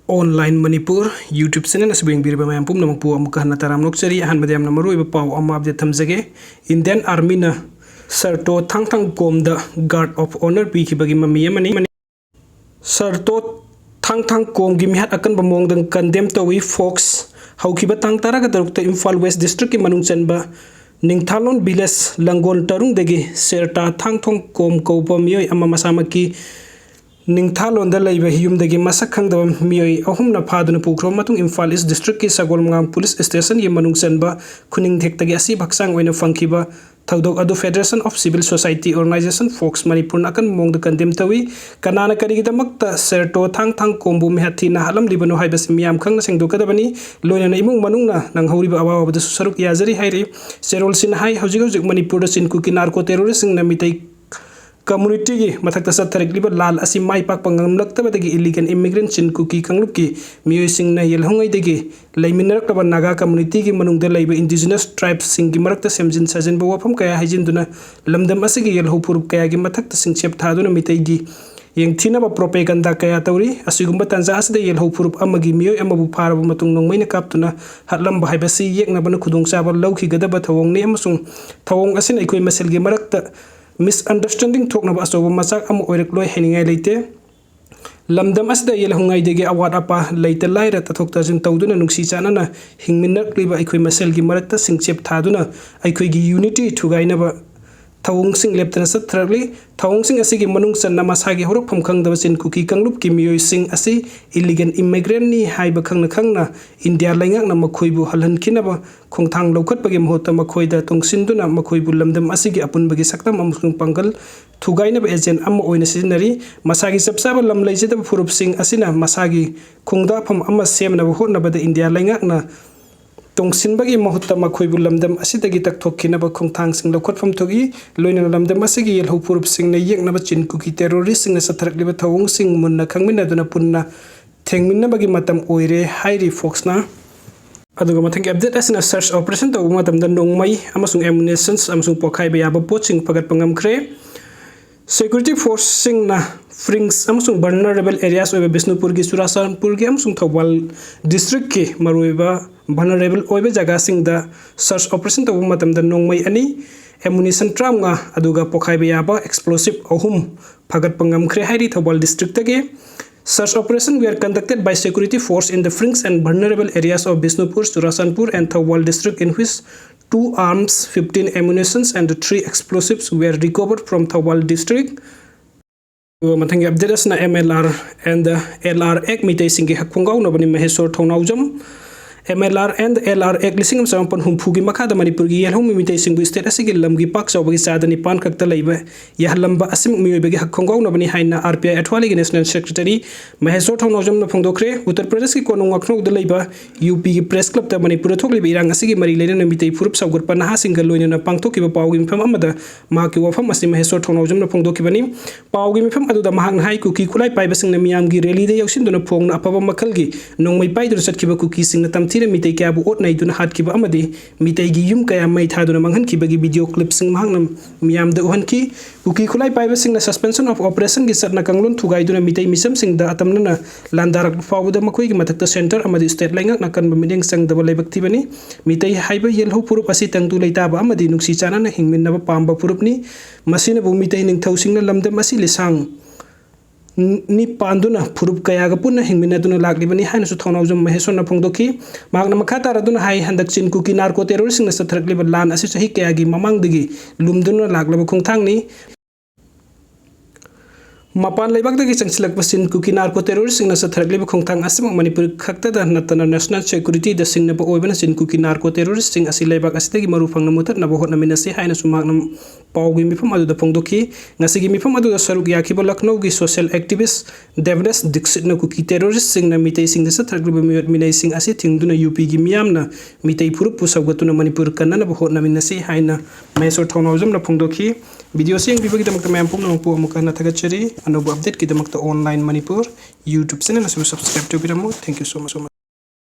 Online Manipur YouTube channel na subeng bir ba mayam pum namang pu amuka na taram nokchari han madam na maru iba pau amma update thamjage Indian Army na Sarto thang kom da Guard of Honor pi ki bagi mami mani Sarto thang kom gi mihat akan bamong dang condemn tawi Fox hauki ba tang tara ka daruk ta Imphal West District ki manung chen ba Ningthalon Village Langon Tarung degi Serta thang kom ko pa miyoy amma masama ki Ningthalon da laiba hiyum dagi masak khangdaba miyoy ahum na phaduna pukro matung Imphal East District ki Sagolmngang Police Station ye manung senba khuning thek tagi asi baksang oina fangkiba thaudok adu Federation of Civil Society Organization Fox Manipur nakan mong da condemn tawi kanana kari gidamakta serto thang kombu mehathi na halam libano haibas miyam khang na sengdo kadabani loina na imung manung na nang hawriba awawa da saruk yazari hairi serol sin hai hojig Manipur da sin kuki narco terrorist na mitai community gi mathak ta satharik liba lal asi mai pak pangam lakta badagi illegal immigrant chin kuki kanglup ki miyoy sing na yel hongai degi laiminarak ta naga community gi manung da laiba indigenous tribes sing gi marakta semjin sajin ba wafam kaya hajin duna lamdam asigi yel hopur kaya gi mathak ta sing chep thaduna mitai gi yang thina ba propaganda kaya tawri asigumba tanja asida yel hopur amagi miyoy amabu pharabu matung nongmaina kaptuna hatlam ba haibasi yekna bana khudung chaba lawki gadaba thawong ne amasung thawong asin aikoi masel gi marakta misunderstanding thok na ba so masak am oirak loi heningai leite lamdam asda yel hungai dege awat apa leite laira ta thok ta jin tawduna nungsi chana na hingminak liba aikoi masel gi marakta singchep thaduna aikoi gi unity thugaina ba thawung sing leptana sathrakli thawung sing asigi manung san namasagi horok pham khangdaba sin kuki kanglup ki miyoy sing asi illegal immigrant ni haiba khangna India laingak na makhoibu halhan kinaba khongthang lokhat bagi mohota makhoida tongsinduna makhoibu lamdam asigi apun bagi saktam amusung panggal thugaina ba agent am oina sinari masagi sapsaba lam leijeda furup sing asina masagi khongda pham amma semna ba hotna ba India laingak na tongsin bagi mahutta makhoibu lamdam asidagi tak thokkina ba khongthang sing lokhat pham thogi loina lamdam asigi yel hopurup sing na yekna ba chin kuki terrorist sing na satharak liba thawung sing munna khangmina duna punna thengminna bagi matam oire hairi Fox na aduga mathang update asina search operation to matam da nongmai amasung ammunition amasung pokhai ba yaba poching pagat pangam khre security force sing na frings amasung vulnerable areas oiba Bisnupur gi Churasanpur gi amasung Thawal district ki maruiba vulnerable oiba jaga sing da search operation to matam da nongmai ani ammunition tram nga aduga pokhai ba yaba explosive ahum phagat pangam khre hairi Thawal district tagi search operation were conducted by security force in the frings and vulnerable areas of Bisnupur, Churasanpur and Thawal district in which 2 arms, 15 ammunitions and 3 explosives were recovered from Thawal district. Mathangi update na MLR and the LR Act mitai singi hakpungaw na bani Mahesor Thongnaujam MLR and LR Act lising sampan humpugi makada Manipur gi yelhum mitai singu state asigi lamgi pak sawbagi sadani pan kakta laiba yahlamba asim miyoybagi hakpungaw na bani haina RPI Athwali gi National Secretary Mahesor Thongnaujam na phongdokre Uttar Pradesh ki konong akhnok da laiba UP gi press club ta Manipur thokli irang asigi mari leina na mitai purup sawgur pa na singal loina na pangthoki ba pawgi mpham amada ma ki wafam asi Mahesor Thongnaujam na phongdoki bani pawgi mpham adu da mahang hai kuki kulai pai basing na miyam gi rally de yausin dona phong na apaba makal gi nongmai pai dur satkiba kuki sing na tira mitai kya bu ot nai duna hat kiba amadi mitai gi yum kaya mai tha duna manghan kiba gi video clip sing mahang nam miyam da uhan ki kuki khulai pai ba sing na suspension of operation gi satna kanglon thugai duna mitai misam sing da atamna na landarak fawu da makoi gi matakta center amadi state laingak na kan bamideng sang da balai bakti bani mitai haiba yelho purup asi tangtu leita ba amadi nungsi chana na hingmin na ba pamba purup ni masina bu mitai ning thau sing na lamdam asi lisang ni panduna purup kaya ga punna hingmina duna lagli bani haina su Thongnaujam Mahesor na phongdoki magna makhata raduna hai handak chin kuki narco terrorist na sathrakli ba lan asi sahi kaya gi mamang digi lumduna laglaba khongthang ni mapan laibak dagi changsilak basin kuki narco terrorist sing na sathrakli ba khongthang asim Manipur khakta da natana national security da sing na ba oibana sin kuki narco terrorist sing asi laibak asidagi maru phangna mutat na bahot na minasi haina su magna pawgi mifam adu da phongdoki ngasigi mifam adu da saruk yakiba Lucknow gi social activist Devdas Dixit na kuki terrorist sing na mitai sing da sathrakli ba miyot minai sing asi thingduna UP gi miyam na mitai purup pusawgatuna Manipur kanna na bahot na minasi haina Mahesor Thongnaujam na phongdoki video sing bibagi damakta mayam pum na pu amuka na thagachari anobu update ki damakta online Manipur YouTube channel na subscribe to biramu. Thank you so much.